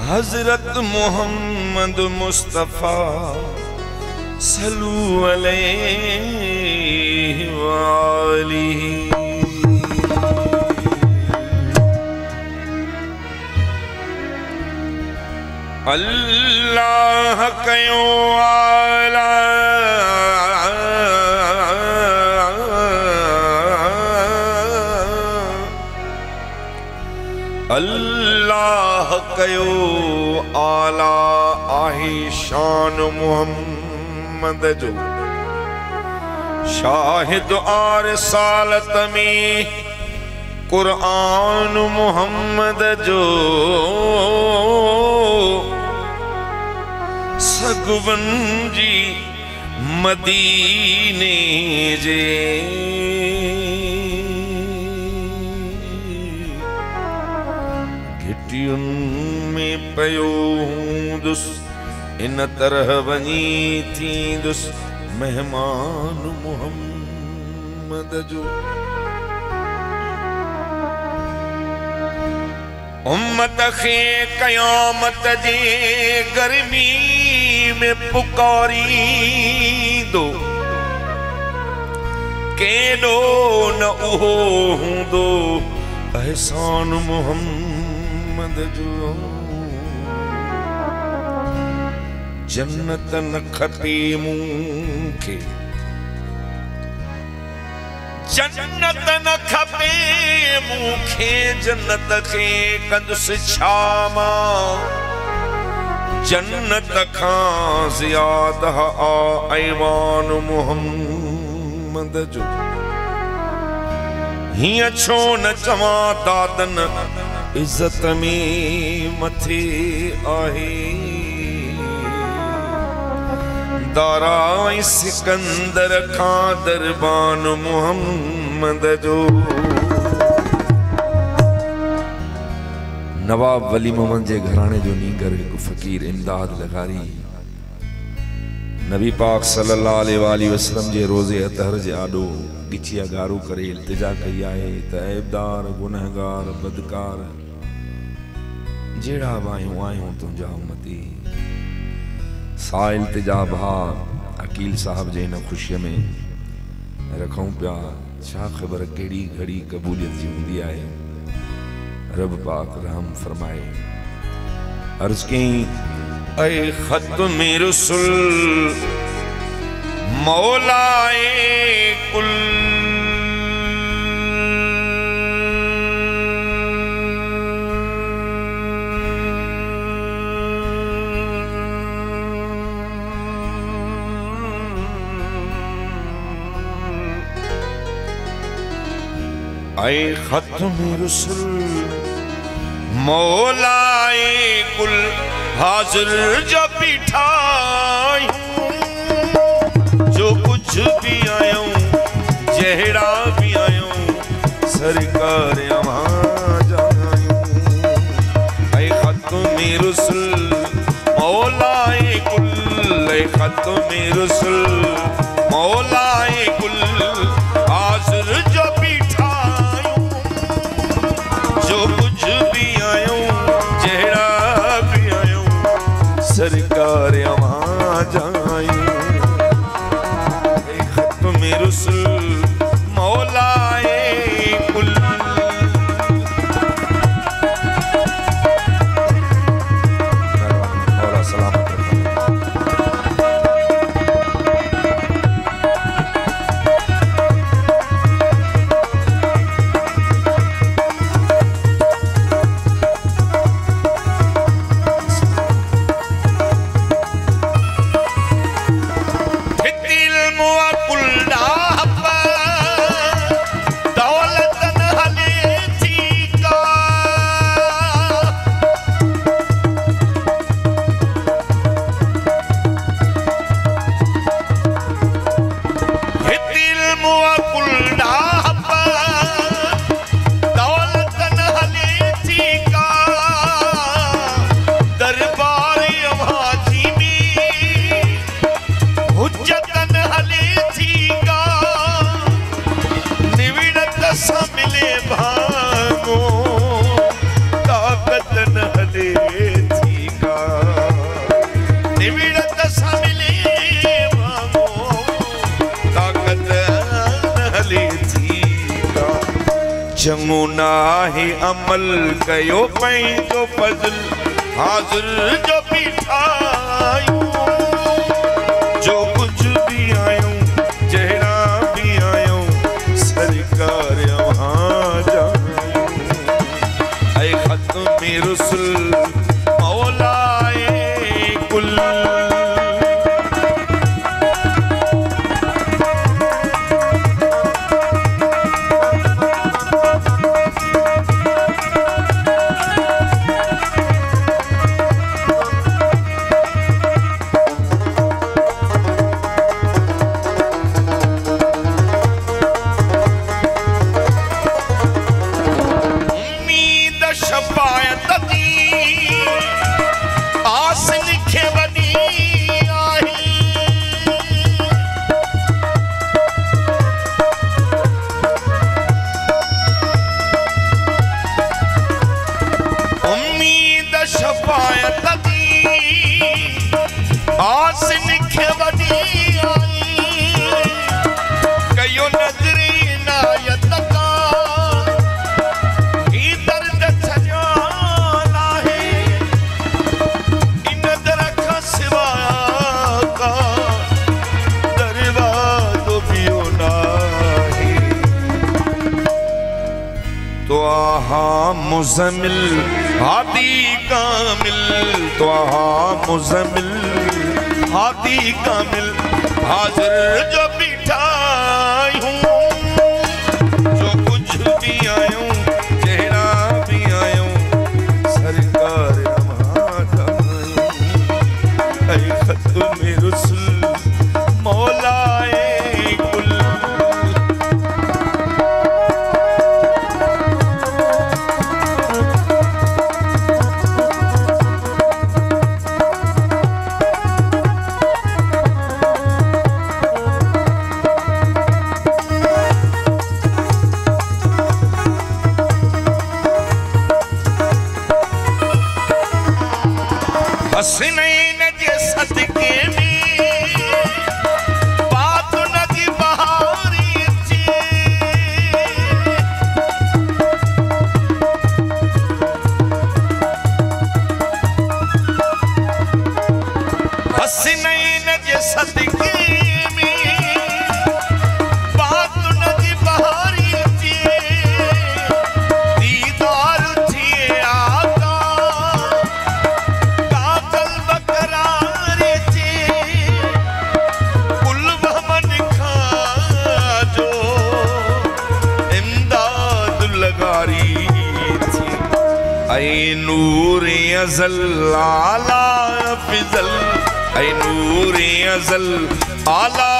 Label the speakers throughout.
Speaker 1: हजरत मोहम्मद मुस्तफा सल्लू अलैहि वालिही। अल्लाह कयो आला अल्लाह कयो आला आहे शान मुहम्मद जो शाहिद आर सालत में कुरान मुहम्मद जो सगुवन जी मदीने जे घिटियुन में पयो हूंदुस इन तरह वनी थींदुस मेहमान मुहम्मद जो। उम्मत खे कयामत जे गर्मी में पुकारी दो केडो न उहो हूंदो एहसान मुहम्मद जो। जन्नत न खपे मूंखे जन्नत न खपे मूंखे जन्नत खे कंदुसि छामा जन्नत खां ज़ियादा आ ऐवान मुहम्मद जो। हिया छो न चवां दादन इज्जत में मथे आहे दाराई सिकंदर खां दरबान मुहम्मद जो। नवाब वली मोहम्मद जे घराने जो नीगर एक फकीर इमदाद लगारी नबी पाक सल्लल्लाहु अलैहि वसल्लम जे रोज़े अतहर जे आडो गिचिया गारू करे इल्तिजा कई आहे त ऐबदार गुनहगार बदकार जेड़ा वायूं आयूं तुंहिंजा उम्मती साइल तिजा भा अकील साहब जे न खुशी में रखूं पिया छा ख़बर केड़ी घड़ी कबूलियत जी हुंदी आहे। रब पाक रहम फरमाए। अर्ज कई ऐ खत्म रसूल मौलाए कुल ऐ खत्म रसूल मौलाए कुल हाजिर जो बिठायूं जो कुछ भी आयूं जहड़ा भी आयूं सरकार अमां जायूं। ऐ खत्म रसूल मौलाए कुल ऐ खत्म रसूल मौलाए कुल हाजिर जो सरकार अमां जायूं। खत्म रसूल मौलाए कुल मौला सलामत चङो नाहे अमल कयो पंहिंजो फज़ल हाज़िर जो बीठा आहियूं जो कुछ भी आहियूं जहिड़ा भी आहियूं सरकार वहाँ जायूं ऐ ख़त्म रुसूल मौलाए कुल मुज़म्मिल हादी कामिल त्वाहा मुज़म्मिल हादी कामिल हाज़िर जो बीठा आहियूं जो कुछ भी आहियूं जहिड़ा भी आहियूं सरकार वहाँ जायूं ऐ ख़त्म रुसूल मौलाए कुल हसनैन जे सदके में बात नदी बहारी चे हसनैन जे सदके में बात नदी बहारी चे दीदार थे आका ऐ नूर अज़ल आला फिज़ल ऐ नूर अज़ल आला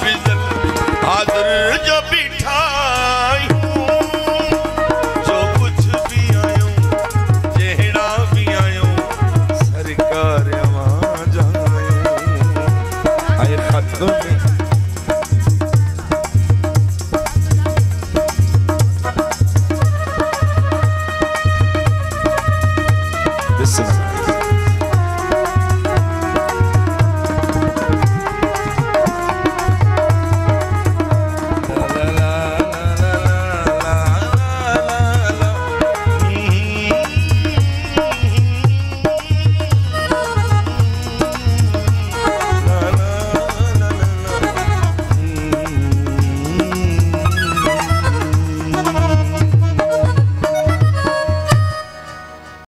Speaker 1: फिज़ल हाज़िर जो बीठा आहियूं जो कुछ भी आहियूं जहिड़ा भी आहियूं सरकार वहाँ जायूं ऐ ख़त्म Listen.